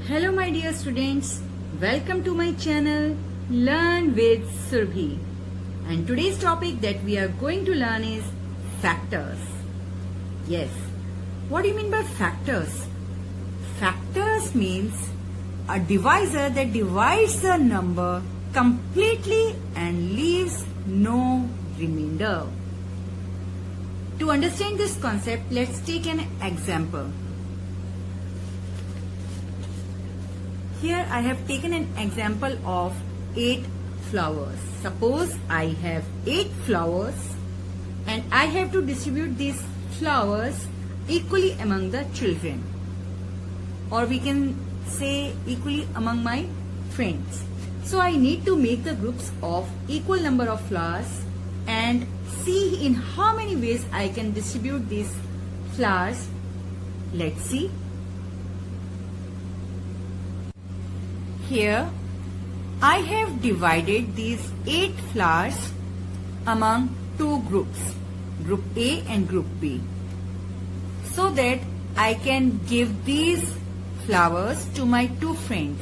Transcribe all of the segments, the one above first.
Hello my dear students, welcome to my channel Learn with Surbhi. And today's topic that we are going to learn is factors. Yes, what do you mean by factors? Factors means a divisor that divides a number completely and leaves no remainder. To understand this concept, let's take an example. Here I have taken an example of 8 flowers. Suppose I have 8 flowers and I have to distribute these flowers equally among the children, or we can say equally among my friends. So I need to make the groups of equal number of flowers and see in how many ways I can distribute these flowers. Let's see. Here I have divided these 8 flowers among 2 groups, group A and group B, so that I can give these flowers to my 2 friends.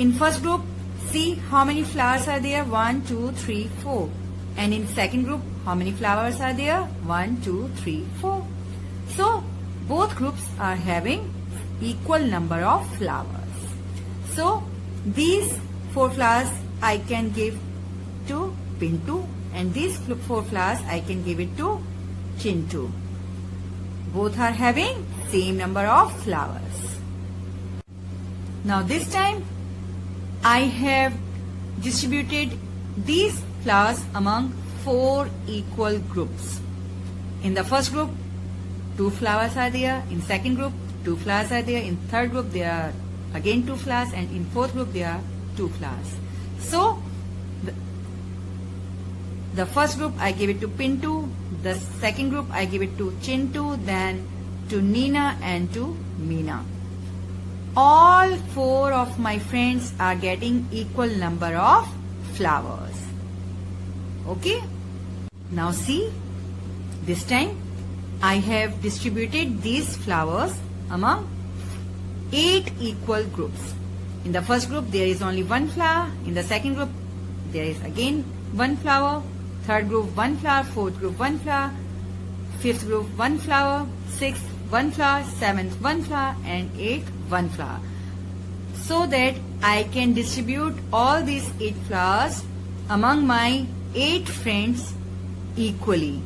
In first group, see how many flowers are there? 1, 2, 3, 4. And in second group, how many flowers are there? 1, 2, 3, 4. So both groups are having equal number of flowers. So these 4 flowers I can give to Pintu, and these 4 flowers I can give it to Chintu. Both are having same number of flowers. Now this time I have distributed these flowers among 4 equal groups. In the first group, 2 flowers are there. In second group, 2 flowers are there. In third group, there are again 2 flowers, and in fourth group there are 2 flowers. So the first group I give it to Pintu, the second group I give it to Chintu, then to Nina and to Meena. All 4 of my friends are getting equal number of flowers. Okay? Now see, this time I have distributed these flowers among 8 equal groups. In the first group there is only 1 flower. In the second group there is again 1 flower. Third group 1 flower. Fourth group 1 flower. Fifth group 1 flower. Sixth 1 flower. Seventh 1 flower. And eighth 1 flower. So that I can distribute all these 8 flowers among my 8 friends equally.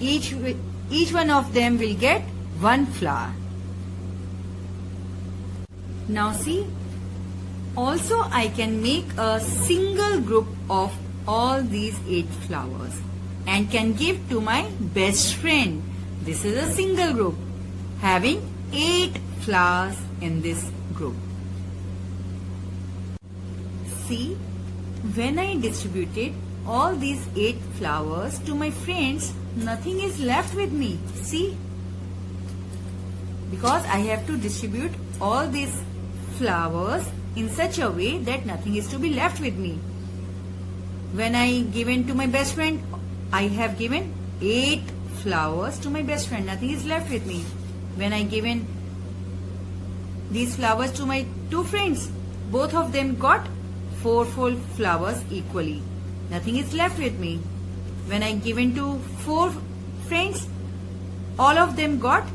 Each one of them will get 1 flower. Now see, also I can make a single group of all these 8 flowers and can give to my best friend. This is a single group having 8 flowers in this group. See, when I distributed all these 8 flowers to my friends, nothing is left with me. See, because I have to distribute all these flowers in such a way that nothing is to be left with me. When I given to my best friend, I have given 8 flowers to my best friend. Nothing is left with me. When I given these flowers to my 2 friends, both of them got 4 full flowers equally. Nothing is left with me. When I given to 4 friends, all of them got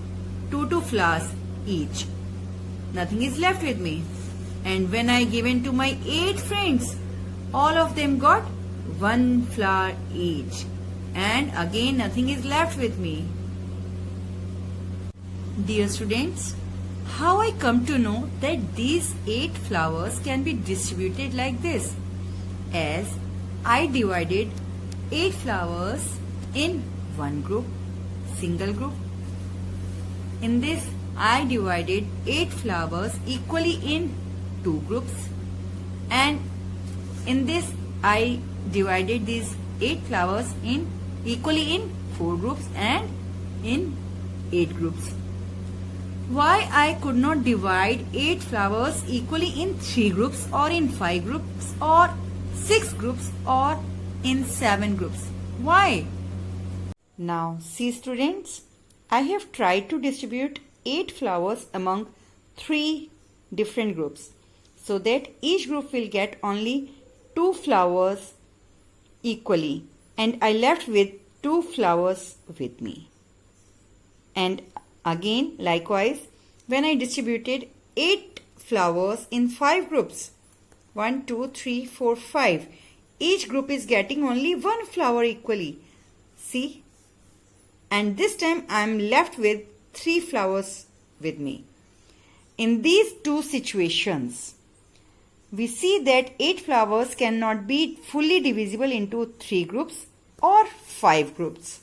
2 flowers each. Nothing is left with me. And when I given to my 8 friends, all of them got 1 flower each. And again nothing is left with me. Dear students, how I come to know that these 8 flowers can be distributed like this? As I divided 8 flowers in one group, single group. In this I divided 8 flowers equally in 2 groups, and in this I divided these 8 flowers equally in 4 groups and in 8 groups. Why I could not divide 8 flowers equally in 3 groups or in 5 groups or 6 groups or in 7 groups? Why? Now see students, I have tried to distribute 8 flowers among 3 different groups, so that each group will get only 2 flowers equally, and I left with 2 flowers with me. And again, likewise, when I distributed 8 flowers in 5 groups, 1, 2, 3, 4, 5, each group is getting only 1 flower equally. See? And this time I am left with 3 flowers with me. In these two situations, we see that 8 flowers cannot be fully divisible into 3 groups or 5 groups.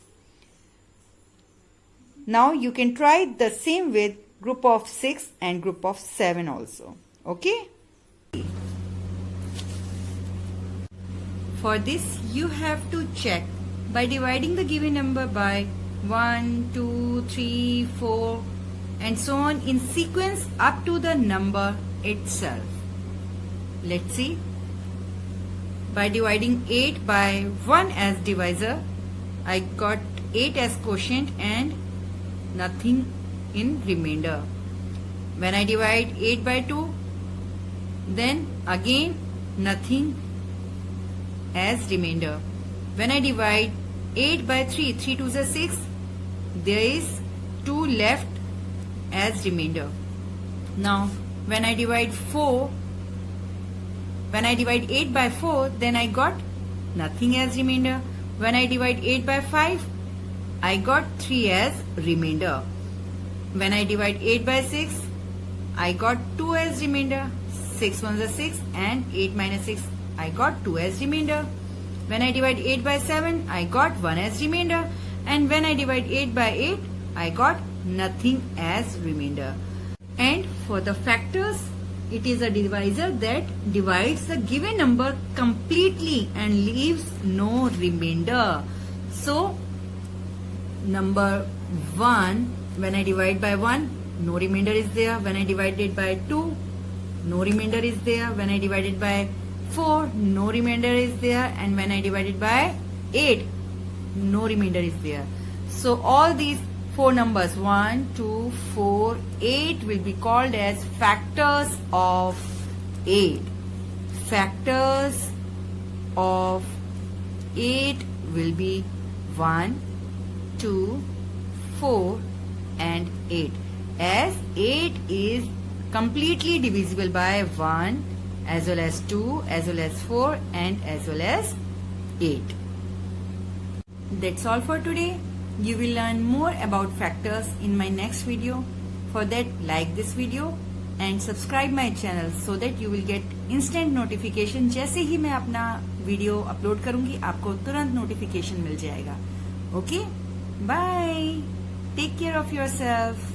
Now you can try the same with group of 6 and group of 7 also. Okay? For this, you have to check by dividing the given number by 1, 2, 3, 4 and so on in sequence up to the number itself. Let's see. By dividing 8 by 1 as divisor, I got 8 as quotient and nothing in remainder. When I divide 8 by 2, then again nothing as remainder. When I divide 8 by 3, 3 2s are 6, there is 2 left as remainder. Now when I divide 8 by 4, then I got nothing as remainder. When I divide 8 by 5, I got 3 as remainder. When I divide 8 by 6, I got 2 as remainder. 6 1s are 6 and 8 minus 6, I got 2 as remainder. When I divide 8 by 7, I got 1 as remainder. And when I divide 8 by 8, I got nothing as remainder. And for the factors, it is a divisor that divides the given number completely and leaves no remainder. So, number 1, when I divide by 1, no remainder is there. When I divide it by 2, no remainder is there. When I divide it by 4, no remainder is there. And when I divide it by 8, no remainder is there. So all these 4 numbers 1, 2, 4, 8 will be called as factors of 8. Factors of 8 will be 1, 2, 4 and 8. As 8 is completely divisible by 1 as well as 2 as well as 4 and as well as 8. That's all for today. You will learn more about factors in my next video. For that, like this video and subscribe my channel so that you will get instant notification. जैसे ही मैं अपना video upload करूंगी, आपको तुरंत notification मिल जाएगा. Okay? Bye. Take care of yourself.